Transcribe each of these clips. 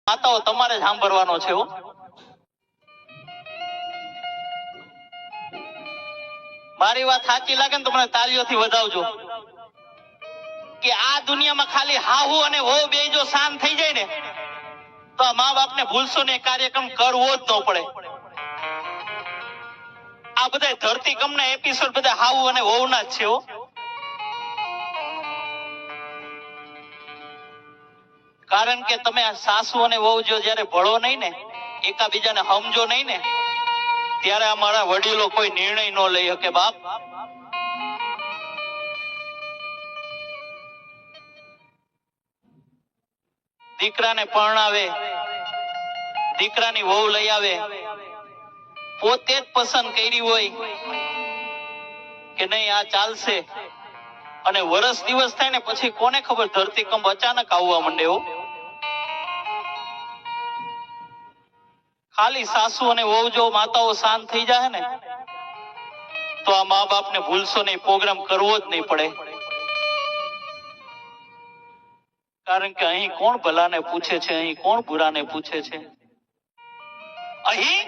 માતાઓ તમારે જ સાંભળવાનો છે. મારી વાત સાચી લાગે ને તો મને તાલીઓથી વધાવજો. કે આ દુનિયામાં ખાલી હાહુ અને હો બે જો શાંત થઈ જાય ને તો આ મા બાપને ભૂલશો ને કાર્યક્રમ કરવો જ ન પડે. આ બધા ધરતીકંપના એપિસોડ બધા હાહુ અને વહુના જ છે. કારણ કે તમે આ સાસુ અને વહુ જો જયારે ભળો નહીં ને, એકાબીજાને સમજો નહીં ને, ત્યારે અમારા વડીલો કોઈ નિર્ણય ન લઈ શકે. બાપ, દીકરાને પરણાવે, દીકરાની વહુ લઈ આવે, પોતે જ પસંદ કરી હોય કે નહીં આ ચાલશે, અને વર્ષ દિવસ થાય ને પછી કોને ખબર ધરતીકંપ અચાનક આવવા માંડે. ખાલી સાસુ અને વહુ જો માતાઓ શાંત થઈ જાય ને તો આ મા બાપને ભૂલશો નહીં, પ્રોગ્રામ કરવો જ નહીં પડે. કારણ કે અહીં કોણ ભલાને પૂછે છે, અહીં કોણ બુરાને પૂછે છે, અહીં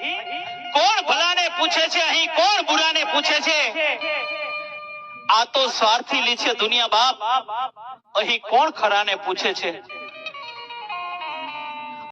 કોણ ભલાને પૂછે છે, અહીં કોણ બુરાને પૂછે છે. આ તો સ્વાર્થી લી છે દુનિયા બાપ, અહીં કોણ ખરાને પૂછે છે.